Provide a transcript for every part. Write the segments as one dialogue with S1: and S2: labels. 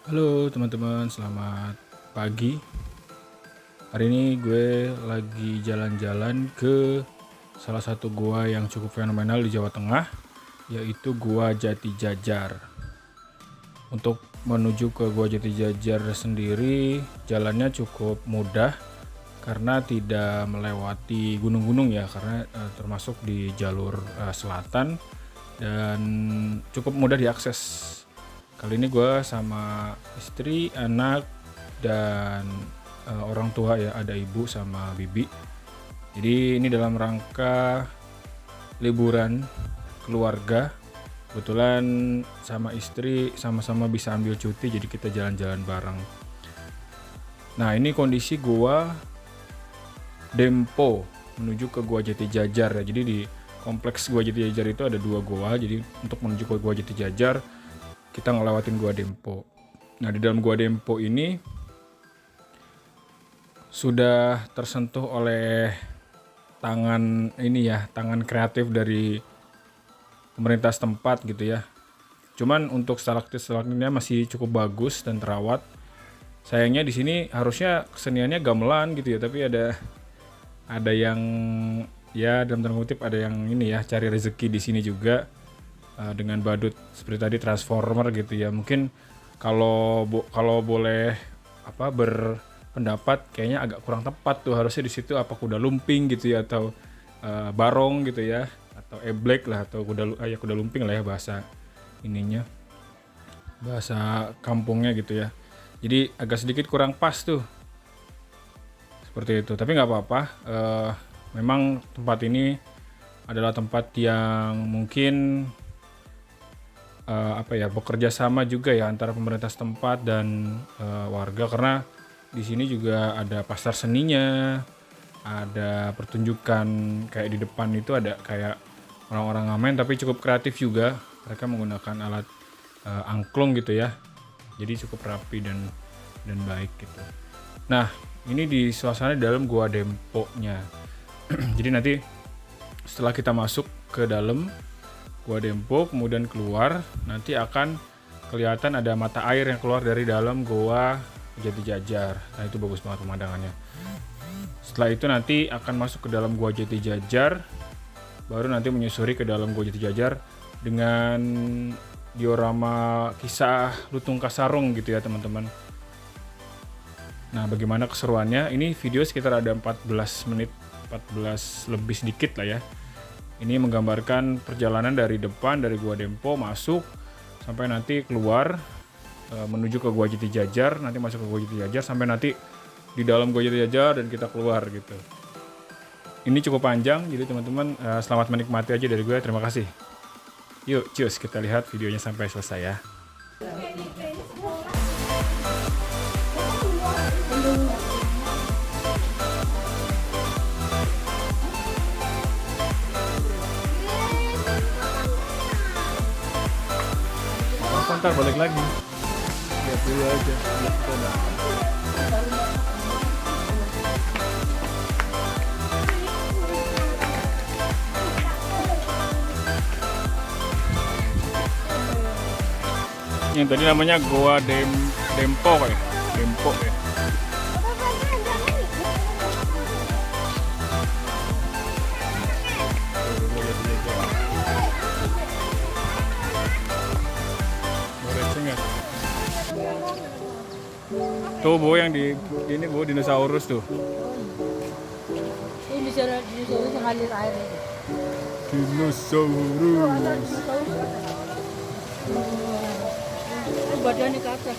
S1: Halo teman-teman, selamat pagi. Hari ini gue lagi jalan-jalan ke salah satu gua yang cukup fenomenal di Jawa Tengah, yaitu Gua Jati Jajar. Untuk menuju ke Gua Jati Jajar sendiri, jalannya cukup mudah karena tidak melewati gunung-gunung ya, karena termasuk di jalur selatan dan cukup mudah diakses. Kali ini gue sama istri, anak, dan orang tua ya, ada ibu sama bibi. Jadi ini dalam rangka liburan keluarga. Kebetulan sama istri sama-sama bisa ambil cuti, jadi kita jalan-jalan bareng. Nah ini kondisi gua Dempo menuju ke Gua Jati Jajar ya. Jadi di kompleks Gua Jati Jajar itu ada 2 gua. Jadi untuk menuju ke Gua Jati Jajar kita ngelewatin Gua Dempo. Nah di dalam Gua Dempo ini sudah tersentuh oleh tangan tangan kreatif dari pemerintah setempat gitu ya. Cuman untuk stalaktit-stalakmitnya masih cukup bagus dan terawat. Sayangnya di sini harusnya keseniannya gamelan gitu ya, tapi ada yang ya dalam tanda kutip ada yang cari rezeki di sini juga dengan badut seperti tadi transformer gitu ya. Mungkin kalau boleh berpendapat kayaknya agak kurang tepat tuh, harusnya di situ apa kuda lumping gitu ya, atau barong gitu ya, atau eblek lah, atau kuda lumping lah ya bahasa kampungnya gitu ya. Jadi agak sedikit kurang pas tuh seperti itu, tapi nggak apa-apa. Memang tempat ini adalah tempat yang mungkin bekerja sama juga ya antara pemerintah setempat dan warga, karena di sini juga ada pasar seninya, ada pertunjukan kayak di depan itu ada kayak orang-orang ngamen tapi cukup kreatif juga. Mereka menggunakan alat angklung gitu ya. Jadi cukup rapi dan baik gitu. Nah, ini di suasana di dalam Gua Dempo-nya. Jadi nanti setelah kita masuk ke dalam Gua Dempo kemudian keluar, nanti akan kelihatan ada mata air yang keluar dari dalam Gua Jati Jajar. Nah, itu bagus banget pemandangannya. Setelah itu nanti akan masuk ke dalam Gua Jati Jajar, baru nanti menyusuri ke dalam Gua Jati Jajar dengan diorama kisah Lutung Kasarung gitu ya teman-teman. Nah, bagaimana keseruannya? Ini video sekitar ada 14 menit, 14 lebih sedikit lah ya. Ini menggambarkan perjalanan dari depan, dari Gua Dempo masuk sampai nanti keluar menuju ke Gua Jati Jajar, nanti masuk ke Gua Jati Jajar sampai nanti di dalam Gua Jati Jajar dan kita keluar gitu. Ini cukup panjang, jadi teman-teman selamat menikmati aja dari gue. Terima kasih. Yuk, cus, kita lihat videonya sampai selesai ya. Ntar balik lagi. Lihat dulu aja. Yang tadi namanya Gua Dempo ya. Dempo ya. Tuh Bu, yang di ini Bu, dinosaurus tuh.
S2: Ini dinosaurus yang ngalir air itu.
S1: Dinosaurus.
S2: Badannya ke atas.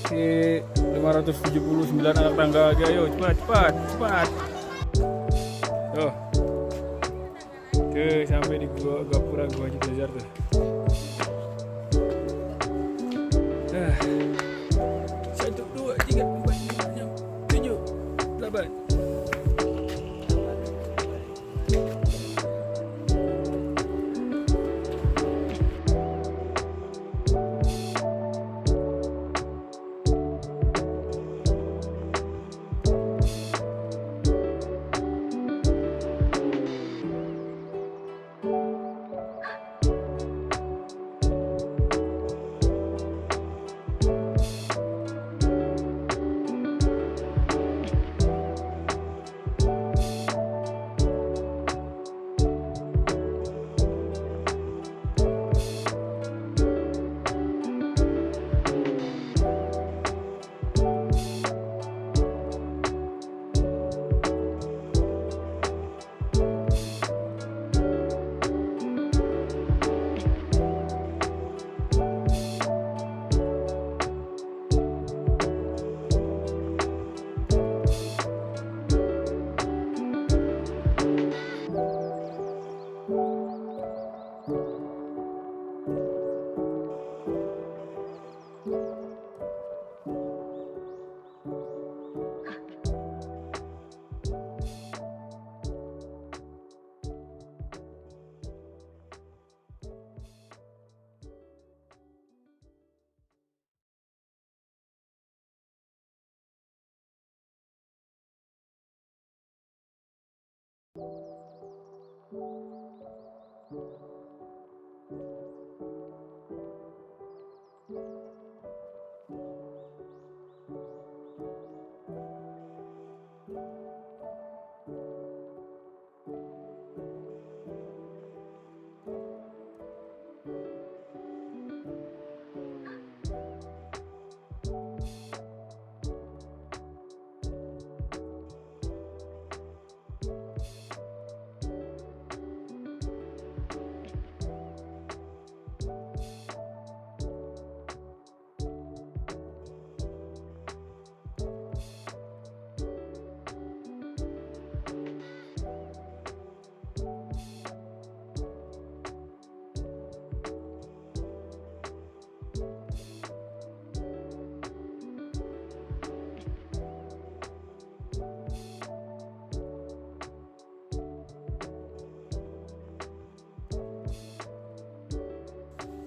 S1: Oke, 579 anak tangga aja, ayo cepat. Tuh. Oke, sampai di Gapura Gua Jati Jajar tuh. 1, 2, 3, 4, 5, 6, 7, 8.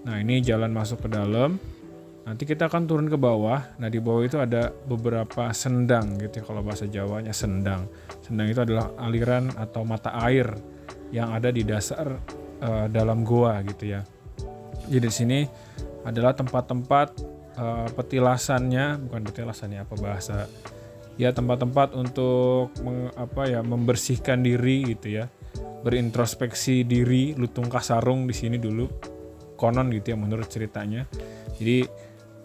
S1: Nah, ini jalan masuk ke dalam. Nanti kita akan turun ke bawah. Nah, di bawah itu ada beberapa sendang gitu ya, kalau bahasa Jawanya sendang. Sendang itu adalah aliran atau mata air yang ada di dasar dalam goa gitu ya. Jadi di sini adalah tempat-tempat petilasannya, bukan petilasannya apa bahasa. Ya, tempat-tempat untuk membersihkan diri gitu ya. Berintrospeksi diri, lutung kasarung di sini dulu. Konon gitu ya menurut ceritanya. Jadi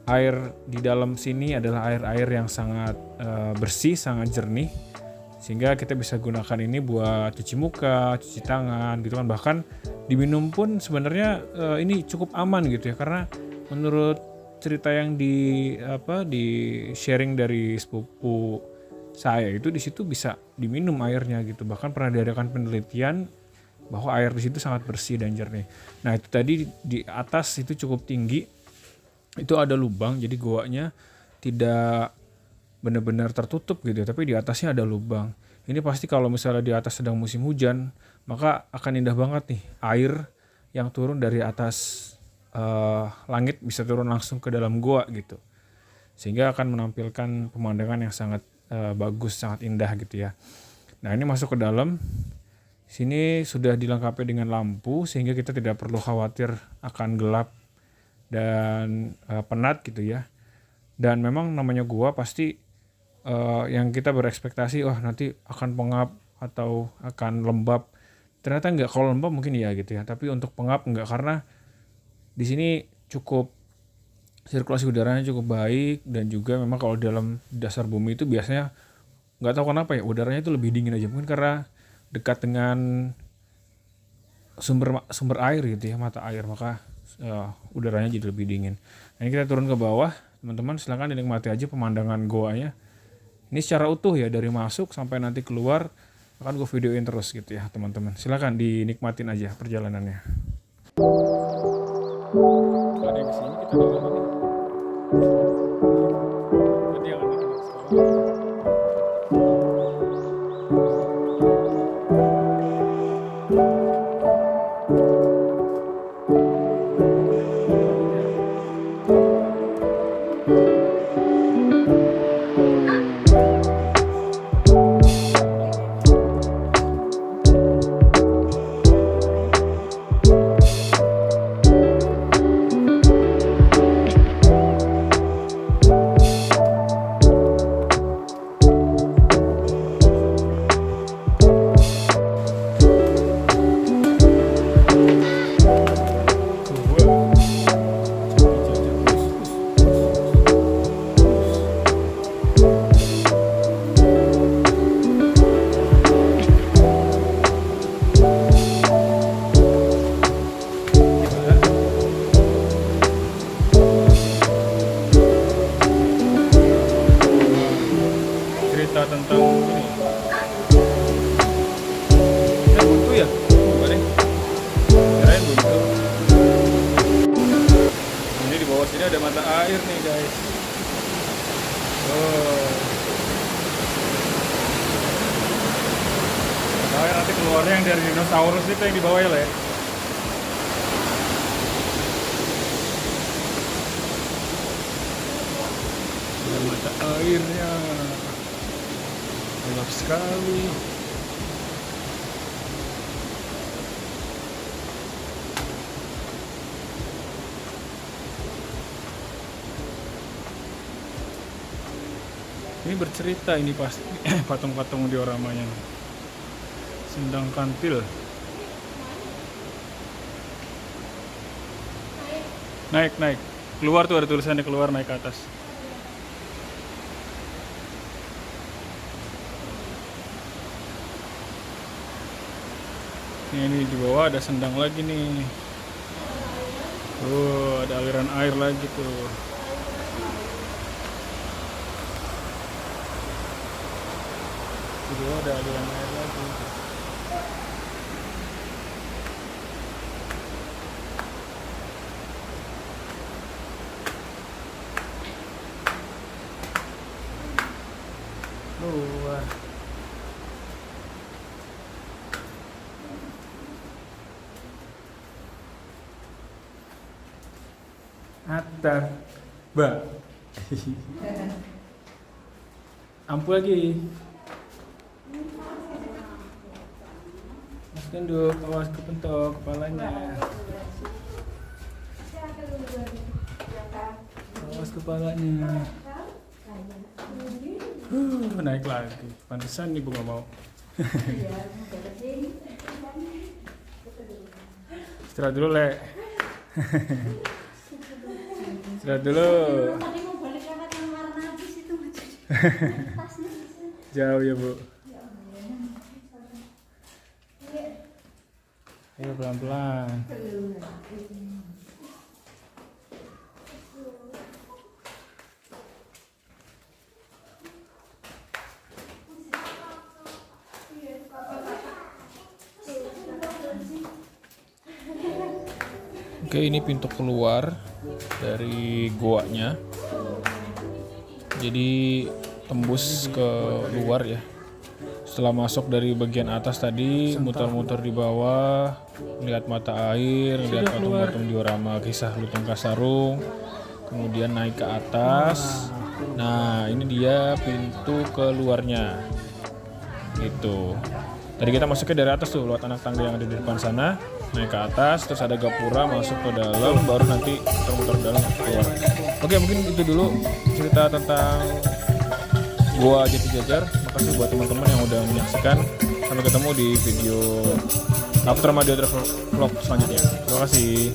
S1: air di dalam sini adalah air-air yang sangat bersih, sangat jernih, sehingga kita bisa gunakan ini buat cuci muka, cuci tangan gitu kan. Bahkan diminum pun sebenarnya ini cukup aman gitu ya, karena menurut cerita yang di sharing dari sepupu saya itu, di situ bisa diminum airnya gitu. Bahkan pernah diadakan penelitian bahwa air di situ sangat bersih dan jernih. Nah, itu tadi di atas itu cukup tinggi. Itu ada lubang, jadi goanya tidak benar-benar tertutup gitu, tapi di atasnya ada lubang. Ini pasti kalau misalnya di atas sedang musim hujan, maka akan indah banget nih air yang turun dari atas langit bisa turun langsung ke dalam goa gitu. Sehingga akan menampilkan pemandangan yang sangat bagus, sangat indah gitu ya. Nah, ini masuk ke dalam. Sini sudah dilengkapi dengan lampu sehingga kita tidak perlu khawatir akan gelap dan penat gitu ya. Dan memang namanya gua pasti yang kita berekspektasi nanti akan pengap atau akan lembab. Ternyata enggak. Kalau lembab mungkin ya gitu ya, tapi untuk pengap enggak, karena di sini cukup sirkulasi udaranya cukup baik, dan juga memang kalau dalam dasar bumi itu biasanya nggak tahu kenapa ya udaranya itu lebih dingin aja, mungkin karena dekat dengan sumber air gitu ya, mata air, maka udaranya jadi lebih dingin. Nah, ini kita turun ke bawah, teman-teman silakan dinikmati aja pemandangan goanya. Ini secara utuh ya, dari masuk sampai nanti keluar akan gue videoin terus gitu ya teman-teman. Silakan dinikmatin aja perjalanannya. Ada yang kesini kita dulu nih. Tadi yang anak-anak sekolah. Nanti keluarnya yang dari dinosaurus itu yang di bawah ya, Le. Ada mata airnya, gelap sekali. Ini bercerita ini pasti patung-patung dioramanya. Sendang kantil. Naik. Keluar tuh ada tulisannya, keluar naik ke atas. Ini di bawah ada sendang lagi nih. Oh, ada aliran air lagi tuh. Di bawah ada aliran air lagi. Luar. Atar. Ba. Ampu lagi. Masukin dulu, awas kepentok kepalanya. Awas kepalanya. Naik lagi. Pantesan ibu nggak mau. Istirahat dulu, Le. Istirahat dulu. Jauh ya, Bu. Ayo pelan-pelan. Oke, ini pintu keluar dari goanya. Jadi tembus ke luar ya. Setelah masuk dari bagian atas tadi, muter-muter di bawah, lihat mata air, lihat patung-patung diorama kisah Lutung Kasarung, kemudian naik ke atas. Nah, ini dia pintu keluarnya. Gitu. Tadi kita masuknya dari atas tuh, lewat anak tangga yang ada di depan sana, naik ke atas, terus ada gapura masuk ke dalam, baru nanti muter-muter dalam keluar. Oke, mungkin itu dulu cerita tentang Goa Jatijajar. Makasih buat teman-teman yang udah menyaksikan. Sampai ketemu di video After Madya Travel Vlog selanjutnya. Terima kasih.